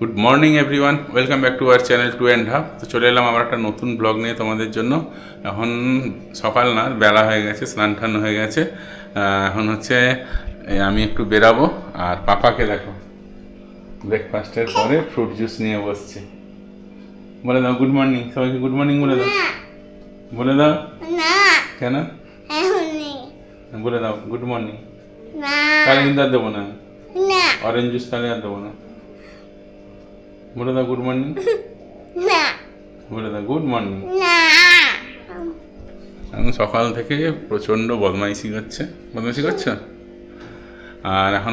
Good morning everyone, welcome back to our channel to and half. তো চলে এলাম আবার একটা নতুন ব্লগ নিয়ে তোমাদের জন্য। এখন সকাল না, বেলা হয়ে গেছে, স্নান টান হয়ে গেছে। এখন হচ্ছে আমি একটু বেরাবো। আর পাপাকে দেখো ব্রেকফাস্টের পরে ফ্রুট জুস নিয়ে বসছে। বলে দাও গুড মর্নিং, সবাইকে গুড মর্নিং বলে দাও। বলে দাও না কেন? বলে দাও গুড মর্নিং। না তাহলে কিন্তু আর দেবো না, না অরেঞ্জ জুস তাহলে আর দেবো না। বলে দাও গুড মর্নিং। না বলে দাও গুড মর্নিং। না এখন সকাল থেকে প্রচণ্ড বদমাইশি করছে। আর এখন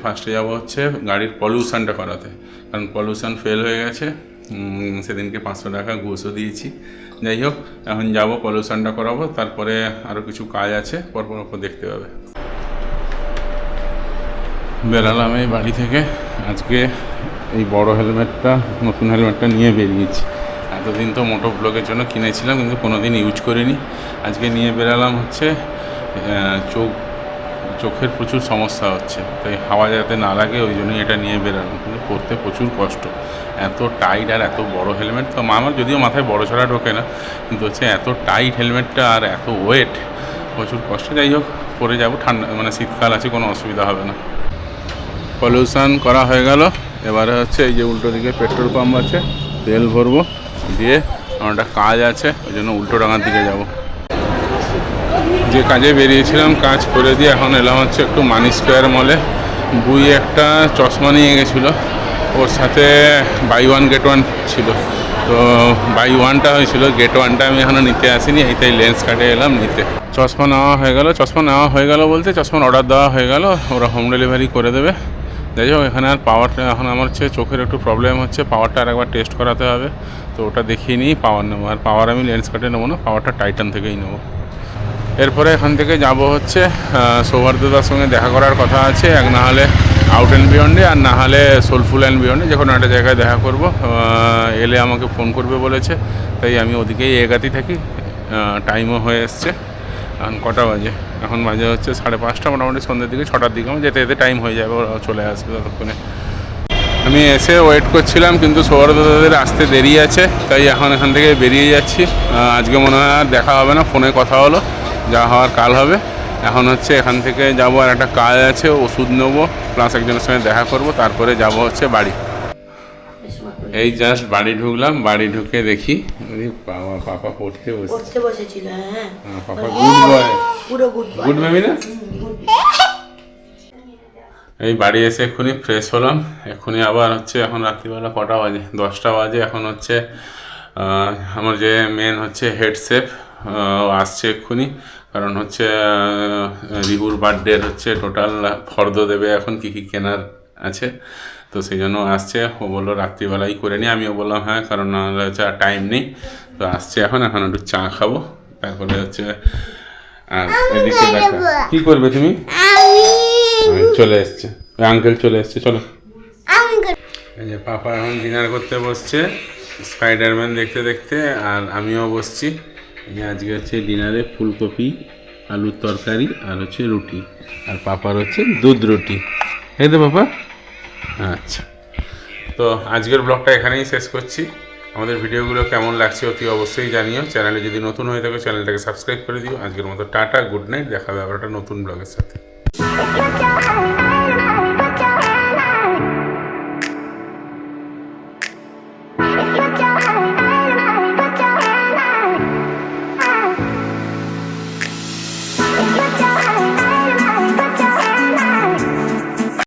ফার্স্টে যাবো হচ্ছে গাড়ির পলিউশনটা করাতে, কারণ পলিউশন ফেল হয়ে গেছে। সেদিনকে 500 টাকা ঘুষও দিয়েছি। যাই হোক, এখন যাবো পলিউশনটা করাবো, তারপরে আরও কিছু কাজ আছে, পরপর দেখতে হবে। বেরালাম এই বাড়ি থেকে। আজকে এই বড় হেলমেটটা, নতুন হেলমেটটা নিয়ে বেরিয়েছি। এতদিন তো মোটো ব্লগের জন্য কিনেছিলাম, কিন্তু কোনো দিন ইউজ করিনি। আজকে নিয়ে বেরালাম হচ্ছে চোখের প্রচুর সমস্যা হচ্ছে, তাই হাওয়া যাতে না লাগে ওই জন্যই এটা নিয়ে বেরালাম। কিন্তু পরতে প্রচুর কষ্ট, এত টাইট আর এত বড় হেলমেট। তো আমার যদিও মাথায় বড় ছড়া ঢোকে না, কিন্তু হচ্ছে এত টাইট হেলমেটটা আর এত ওয়েট, প্রচুর কষ্ট। যাই হোক, পরে যাবো, ঠান্ডা মানে শীতকাল আছে, কোনো অসুবিধা হবে না। পলিউশন করা হয়ে গেল। এবারে হচ্ছে এই যে উল্টো দিকে পেট্রোল পাম্প আছে, তেল ভরবো, দিয়ে আমার একটা কাজ আছে, ওই জন্য উল্টো ডাঙার দিকে যাব। যে কাজে বেরিয়েছিলাম কাজ করে দিয়ে এখন এলাম হচ্ছে একটু মানি স্কোয়ার মলে। বুই একটা চশমা নিয়ে গেছিলো, ওর সাথে বাই ওয়ান গেট ওয়ান ছিল। তো বাই ওয়ানটা হয়েছিল, গেট ওয়ানটা আমি এখনও নিতে আসিনি, এইটাই লেন্স কাটে এলাম নিতে। চশমা নেওয়া হয়ে গেল বলতে চশমার অর্ডার দেওয়া হয়ে গেল, ওরা হোম ডেলিভারি করে দেবে। যাই হোক, এখানে আর পাওয়ারটা, এখন আমার হচ্ছে চোখের একটু প্রবলেম হচ্ছে, পাওয়ারটা আর একবার টেস্ট করাতে হবে। তো ওটা দেখিয়ে নিয়েই পাওয়ার নেবো। আর পাওয়ার আমি লেন্স কাটে নেবো না, পাওয়ারটা টাইটান থেকেই নেবো। এরপরে এখান থেকে যাব হচ্ছে সৌহার্দ্যদার সঙ্গে দেখা করার কথা আছে। এক না হলে আউট অ্যান্ড বিয়ন্ডে, আর না হলে সোলফুল অ্যান্ড বিয়ন্ডে, যে কোনো একটা জায়গায় দেখা করব। এলে আমাকে ফোন করবে বলেছে, তাই আমি ওদিকেই এগাতেই থাকি। টাইমও হয়ে এসছে। এখন কটা বাজে? এখন বাজে হচ্ছে 5:30, মোটামুটি সন্ধ্যের দিকে 6টার দিকে আমার যেতে টাইম হয়ে যাবে, ওরা চলে আসবে ততক্ষণে। আমি এসে ওয়েট করছিলাম, কিন্তু সৌহার্দ্যদাদের আসতে দেরি আছে, তাই এখন এখান থেকে বেরিয়ে যাচ্ছি। আজকে মনে হয় আর দেখা হবে না, ফোনে কথা হলো, যা হওয়ার কাল হবে। এখন হচ্ছে এখান থেকে যাবো, আর একটা কাজ আছে, ওষুধ নেবো, প্লাস একজনের সঙ্গে দেখা করব, তারপরে যাব হচ্ছে বাড়ি। এই জাস্ট বাড়ি ঢুকলাম, বাড়ি ঢুকে দেখি পাপা পড়তে বসেছিল। হ্যাঁ পাপা গুড বয়, পুরো গুড বেবি না? এই বাড়ি এসে এক্ষুনি ফ্রেশ হলাম। এক্ষুনি আবার হচ্ছে, এখন রাত্রিবেলা কটা বাজে? 10টা বাজে। এখন হচ্ছে আমার যে মেন হচ্ছে হেড শেফ আসছে এক্ষুনি, কারণ হচ্ছে রিহুর বার্থডের হচ্ছে টোটাল ফর্দ দেবে, এখন কী কী কেনার আছে, তো সেই জন্য আসছে। ও বললো রাত্রিবেলাই করে নিই, আমিও বললাম হ্যাঁ, কারণ নাহলে হচ্ছে আর টাইম নেই। তো আসছে এখন একটু চা খাবো, তারপরে হচ্ছে। আর এদিকে দেখা কী করবে তুমি? চলে এসছে আঙ্কেল, চলে এসছে, চলো। এই যে পাপা এখন ডিনার করতে বসছে, স্পাইডারম্যান দেখতে দেখতে, আর আমিও বসছি। আজকে হচ্ছে ডিনারে ফুলকপি, আলুর তরকারি, আর হচ্ছে রুটি, আর পাপার হচ্ছে দুধ রুটি। এই তো পাপা। আচ্ছা, তো আজকের ব্লগটা এখানেই শেষ করছি। আমাদের ভিডিওগুলো কেমন লাগছে অতি অবশ্যই জানিও। চ্যানেলে যদি নতুন হয়ে থাকে চ্যানেলটাকে সাবস্ক্রাইব করে দিও। আজকের মতো টাটা, গুড নাইট, দেখা হবে আবার একটা নতুন ব্লগের সাথে।